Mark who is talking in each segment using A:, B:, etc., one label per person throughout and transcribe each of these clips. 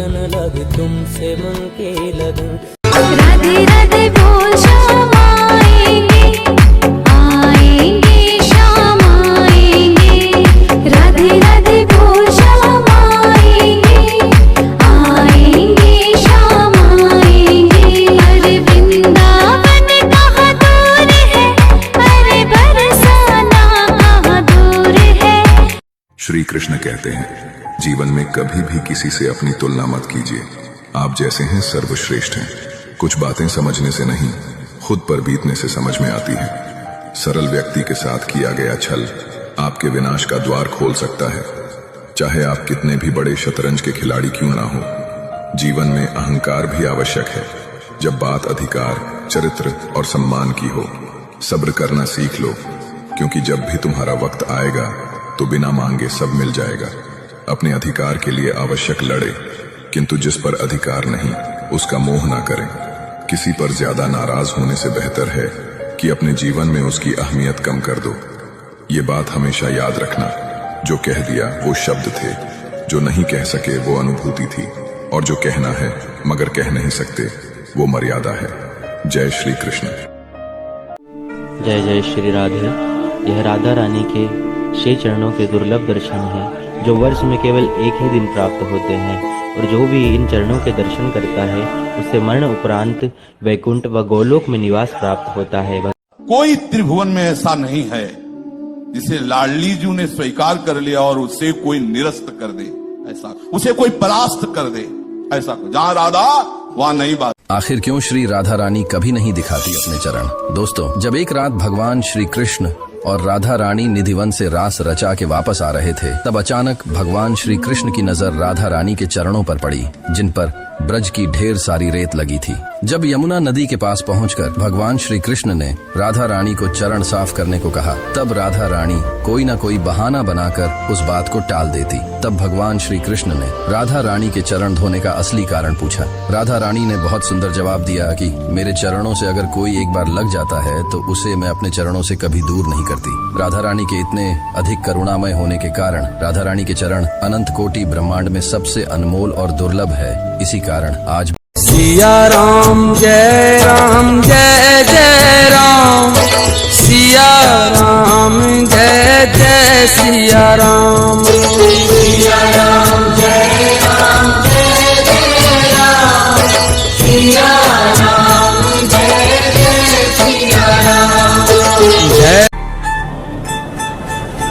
A: लगन लगे तुमसे मन की लगन।
B: राधे राधे बोल श्याम आएंगे, आएंगे श्याम आएंगे। राधे राधे बोल श्याम आएंगे, आएंगे श्याम आएंगे। अरे वृंदावन कहाँ दूर है, अरे बरसाना कहाँ दूर है।
C: श्री कृष्ण कहते हैं, जीवन में कभी भी किसी से अपनी तुलना मत कीजिए। आप जैसे हैं सर्वश्रेष्ठ हैं। कुछ बातें समझने से नहीं, खुद पर बीतने से समझ में आती है। सरल व्यक्ति के साथ किया गया छल आपके विनाश का द्वार खोल सकता है, चाहे आप कितने भी बड़े शतरंज के खिलाड़ी क्यों ना हो। जीवन में अहंकार भी आवश्यक है, जब बात अधिकार, चरित्र और सम्मान की हो। सब्र करना सीख लो, क्योंकि जब भी तुम्हारा वक्त आएगा तो बिना मांगे सब मिल जाएगा। अपने अधिकार के लिए आवश्यक लड़े, किंतु जिस पर अधिकार नहीं उसका मोह ना करें। किसी पर ज्यादा नाराज होने से बेहतर है कि अपने जीवन में उसकी अहमियत कम कर दो। ये बात हमेशा याद रखना, जो कह दिया वो शब्द थे, जो नहीं कह सके वो अनुभूति थी, और जो कहना है मगर कह नहीं सकते वो मर्यादा है। जय श्री कृष्ण।
D: जय जय श्री राधे। यह राधा रानी के 6 चरणों के दुर्लभ दर्शन हैं, जो वर्ष में केवल एक ही दिन प्राप्त होते हैं, और जो भी इन चरणों के दर्शन करता है उसे मरण उपरांत वैकुंठ व गोलोक में निवास प्राप्त होता है।
E: कोई त्रिभुवन में ऐसा नहीं है जिसे लाडली जी ने स्वीकार कर लिया और उसे कोई निरस्त कर दे, ऐसा उसे कोई परास्त कर दे, ऐसा जहां राधा वहां नहीं बात।
F: आखिर क्यों श्री राधा रानी कभी नहीं दिखाती अपने चरण? दोस्तों, जब एक रात भगवान श्री कृष्ण और राधा रानी निधिवन से रास रचा के वापस आ रहे थे, तब अचानक भगवान श्री कृष्ण की नजर राधा रानी के चरणों पर पड़ी, जिन पर ब्रज की ढेर सारी रेत लगी थी। जब यमुना नदी के पास पहुंचकर भगवान श्री कृष्ण ने राधा रानी को चरण साफ करने को कहा, तब राधा रानी कोई न कोई बहाना बनाकर उस बात को टाल देती। तब भगवान श्री कृष्ण ने राधा रानी के चरण धोने का असली कारण पूछा। राधा रानी ने बहुत सुंदर जवाब दिया कि मेरे चरणों से अगर कोई एक बार लग जाता है तो उसे मैं अपने चरणों से कभी दूर नहीं करती। राधा रानी के इतने अधिक करुणामय होने के कारण राधा रानी के चरण अनंत कोटि ब्रह्मांड में सबसे अनमोल और दुर्लभ है। इसी कारण आज
A: सिया राम जय जय राम, सिया राम जय जय सिया राम, सिया राम जय राम जय जय राम, सिया राम जय जय सिया राम। जय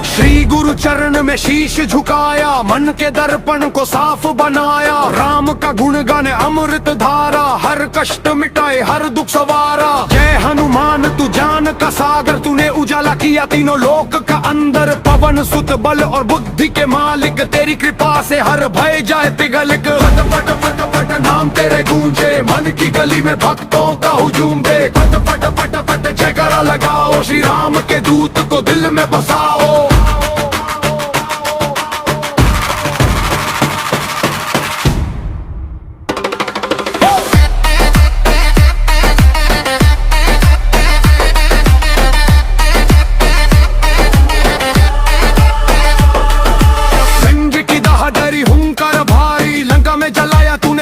G: श्री गुरु चरण में शीश झुकाया, मन के दर्पण को साफ बनाया। राम का गुण गाने अमृत धारा, हर कष्ट मिटाए हर दुख सवारा। जय हनुमान तू जान का सागर, तूने उजाला किया तीनों लोक का अंदर। पवन सुत बल और बुद्धि के मालिक, तेरी कृपा से हर भय जाए पिघलिक। फट फट फट फट नाम तेरे गूंजे, मन की गली में भक्तों का हुजूम दे। फट फट फट फट जयकारा लगाओ, श्री राम के दूत को दिल में बसाओ।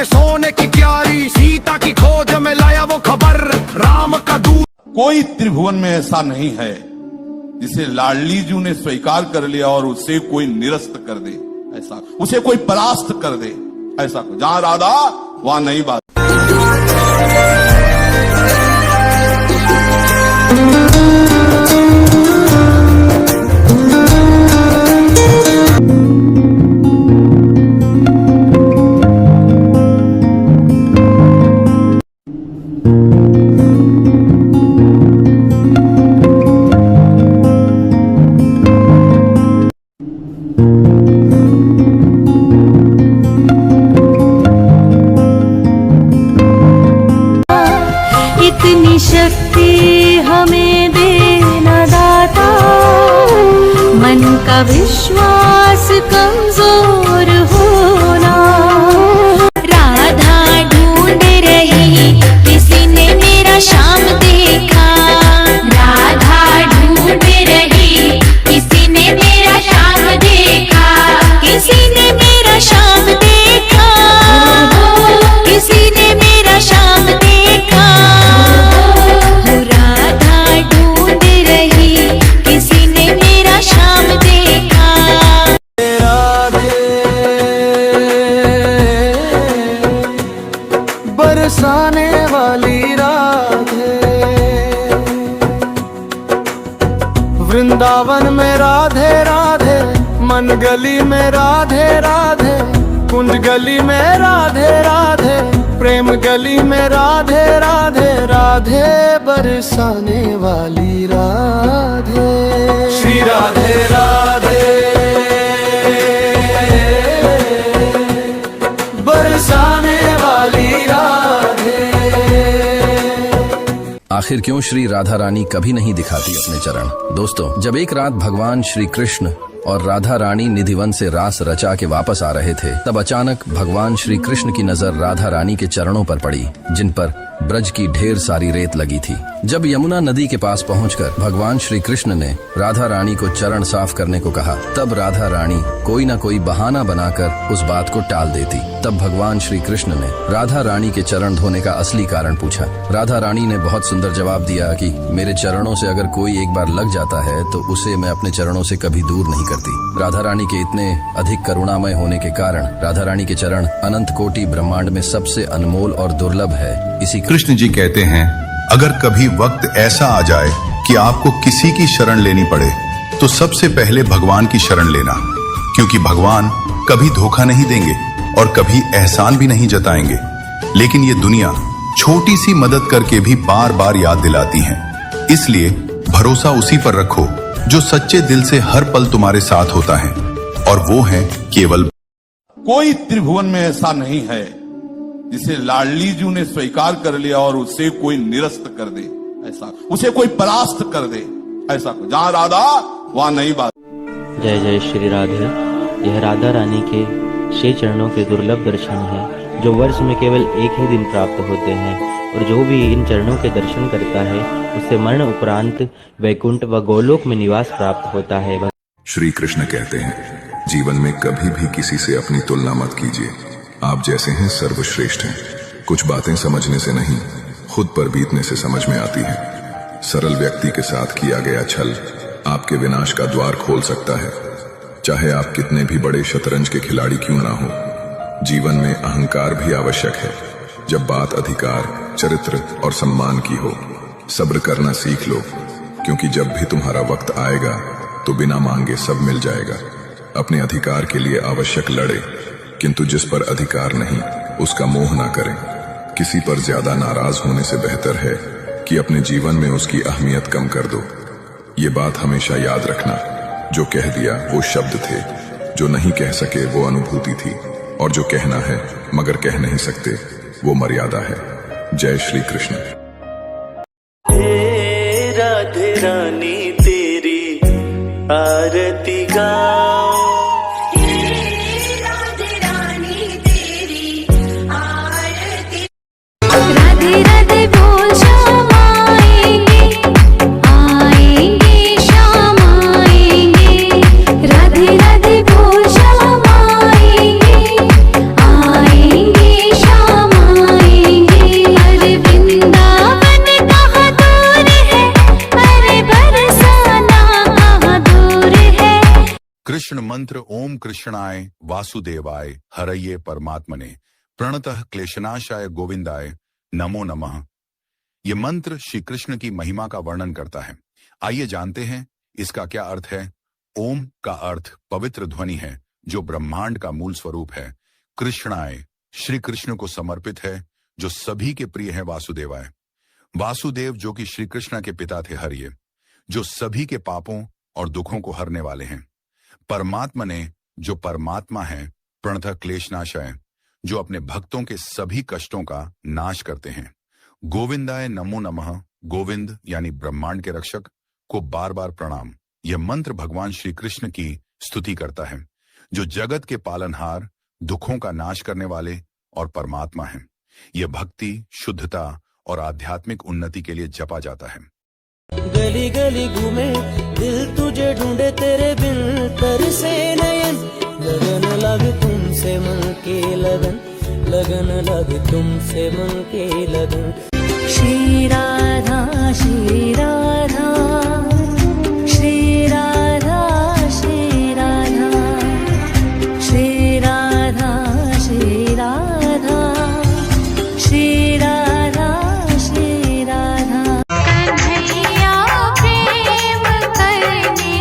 G: सोने की क्यारी, सीता की खोज में लाया वो खबर, राम का दूत।
E: कोई त्रिभुवन में ऐसा नहीं है जिसे लाडली जी ने स्वीकार कर लिया और उसे कोई निरस्त कर दे, ऐसा उसे कोई परास्त कर दे, ऐसा जहां राधा वहां नहीं बात।
B: शक्ति हमें देना दाता, मन का विश्वास कमजोर होना। राधा ढूंढ रही किसी ने मेरा श्याम देखा, राधा ढूंढ रही किसी ने मेरा श्याम देखा, किसी ने मेरा श्याम देखा।
G: वृंदावन में राधे राधे, मन गली में राधे राधे, कुंज गली में राधे राधे, प्रेम गली में राधे राधे, राधे बरसाने वाली राधे, श्री राधे राधे, बरसाने वाली राधे।
F: आखिर क्यों श्री राधा रानी कभी नहीं दिखाती अपने चरण? दोस्तों, जब एक रात भगवान श्री कृष्ण और राधा रानी निधिवन से रास रचा के वापस आ रहे थे, तब अचानक भगवान श्री कृष्ण की नजर राधा रानी के चरणों पर पड़ी, जिन पर ब्रज की ढेर सारी रेत लगी थी। जब यमुना नदी के पास पहुंचकर भगवान श्री कृष्ण ने राधा रानी को चरण साफ करने को कहा, तब राधा रानी कोई न कोई बहाना बनाकर उस बात को टाल देती। तब भगवान श्री कृष्ण ने राधा रानी के चरण धोने का असली कारण पूछा। राधा रानी ने बहुत सुंदर जवाब दिया कि मेरे चरणों से अगर कोई एक बार लग जाता है तो उसे मैं अपने चरणों से कभी दूर नहीं करती। राधा रानी के इतने अधिक करुणामय होने के कारण राधा रानी के चरण अनंत कोटि ब्रह्मांड में सबसे अनमोल और दुर्लभ है। इसी
C: कृष्ण जी कहते हैं, अगर कभी वक्त ऐसा आ जाए कि आपको किसी की शरण लेनी पड़े तो सबसे पहले भगवान की शरण लेना, क्योंकि भगवान कभी धोखा नहीं देंगे और कभी एहसान भी नहीं जताएंगे। लेकिन ये दुनिया छोटी सी मदद करके भी बार बार याद दिलाती है, इसलिए भरोसा उसी पर रखो जो सच्चे दिल से हर पल तुम्हारे साथ होता है, और वो है केवल।
E: कोई त्रिभुवन में ऐसा नहीं है जिसे लाडली जी ने स्वीकार कर लिया और उसे कोई निरस्त कर दे, ऐसा उसे कोई परास्त कर दे, ऐसा जहां राधा वहां नहीं बात।
D: जय जय श्री राधे। यह राधा रानी के 6 चरणों के दुर्लभ दर्शन है, जो वर्ष में केवल एक ही दिन प्राप्त होते हैं, और जो भी इन चरणों के दर्शन करता है उसे मरण उपरांत वैकुंठ व गोलोक में निवास प्राप्त होता है।
C: श्री कृष्ण कहते हैं, जीवन में कभी भी किसी से अपनी तुलना मत कीजिए। आप जैसे हैं सर्वश्रेष्ठ हैं। कुछ बातें समझने से नहीं, खुद पर बीतने से समझ में आती है। सरल व्यक्ति के साथ किया गया छल आपके विनाश का द्वार खोल सकता है, चाहे आप कितने भी बड़े शतरंज के खिलाड़ी क्यों ना हो। जीवन में अहंकार भी आवश्यक है, जब बात अधिकार, चरित्र और सम्मान की हो। सब्र करना सीख लो, क्योंकि जब भी तुम्हारा वक्त आएगा तो बिना मांगे सब मिल जाएगा। अपने अधिकार के लिए आवश्यक लड़े, किंतु जिस पर अधिकार नहीं उसका मोह ना करें। किसी पर ज्यादा नाराज होने से बेहतर है कि अपने जीवन में उसकी अहमियत कम कर दो। ये बात हमेशा याद रखना, जो कह दिया वो शब्द थे, जो नहीं कह सके वो अनुभूति थी, और जो कहना है मगर कह नहीं सकते वो मर्यादा है। जय श्री कृष्ण।
H: राधे रानी तेरी आरती गाओ,
B: राधे राधे बोल श्याम आएंगे, आएंगे श्याम आएंगे, राधे राधे बोल श्याम आएंगे, आएंगे श्याम आएंगे। अरे वृंदावन कहाँ दूर है, अरे बरसाना कहाँ दूर है।
I: कृष्ण मंत्र ओम कृष्णाय वासुदेवाय हरये परमात्मने प्रणतः क्लेशनाशाय गोविंदाय नमो नमः। ये मंत्र श्री कृष्ण की महिमा का वर्णन करता है। आइए जानते हैं इसका क्या अर्थ है। ओम का अर्थ पवित्र ध्वनि है, जो ब्रह्मांड का मूल स्वरूप है। कृष्णाय श्री कृष्ण को समर्पित है, जो सभी के प्रिय है वासुदेवाय। वासुदेव जो कि श्री कृष्ण के पिता थे हरिये, जो सभी के पापों और दुखों को हरने वाले हैं। परमात्मा ने जो परमात्मा है, प्रणतः क्लेशनाशाय जो अपने भक्तों के सभी कष्टों का नाश करते हैं। गोविंदाय नमो नमः, गोविंद यानी ब्रह्मांड के रक्षक को बार बार प्रणाम। यह मंत्र भगवान श्री कृष्ण की स्तुति करता है, जो जगत के पालनहार, दुखों का नाश करने वाले और परमात्मा है। यह भक्ति, शुद्धता और आध्यात्मिक उन्नति के लिए जपा जाता है।
H: गली गली घूमे दिल तुझे ढूंढे, तेरे बिन तरसे नयन, लगन लगे तुमसे मन के लगन, लगन लगे तुमसे मन के लगन।
B: श्री राधा श्री राधा, श्री राधा श्री राधा, श्री राधा श्री राधा, श्री राधा श्री राधा। कन्हैया प्रेम करने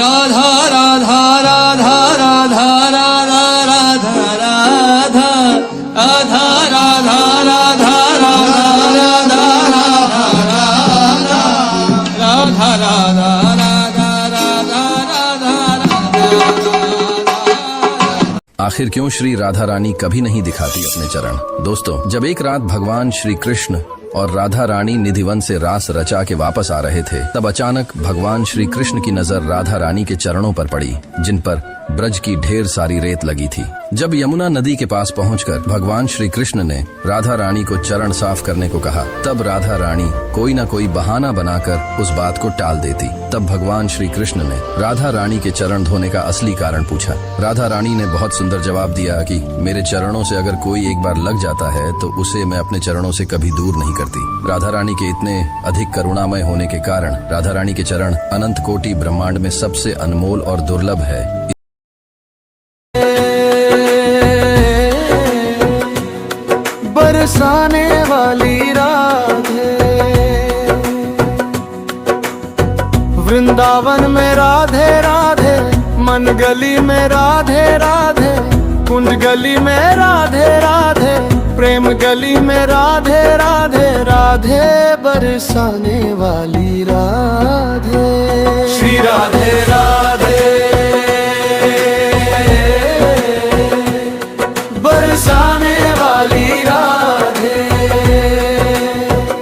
A: राधा राधा राधा राधा राधा राधा राधा राधा राधा राधा राधा राधा राधा
F: आखिर क्यों श्री राधा रानी कभी नहीं दिखाती अपने चरण। दोस्तों, जब एक रात भगवान श्री कृष्ण और राधा रानी निधिवन से रास रचा के वापस आ रहे थे, तब अचानक भगवान श्री कृष्ण की नजर राधा रानी के चरणों पर पड़ी, जिन पर ब्रज की ढेर सारी रेत लगी थी। जब यमुना नदी के पास पहुंचकर भगवान श्री कृष्ण ने राधा रानी को चरण साफ करने को कहा, तब राधा रानी कोई न कोई बहाना बनाकर उस बात को टाल देती। तब भगवान श्री कृष्ण ने राधा रानी के चरण धोने का असली कारण पूछा। राधा रानी ने बहुत सुंदर जवाब दिया कि मेरे चरणों से अगर कोई एक बार लग जाता है तो उसे मैं अपने चरणों से कभी दूर नहीं करती। राधा रानी के इतने अधिक करुणामय होने के कारण राधा रानी के चरण अनंत कोटि ब्रह्मांड में सबसे अनमोल और दुर्लभ है।
A: बरसाने वाली राधे, वृंदावन में राधे राधे, मन गली में राधे राधे, कुंज गली में राधे राधे, प्रेम गली में राधे राधे, राधे बरसाने वाली राधे।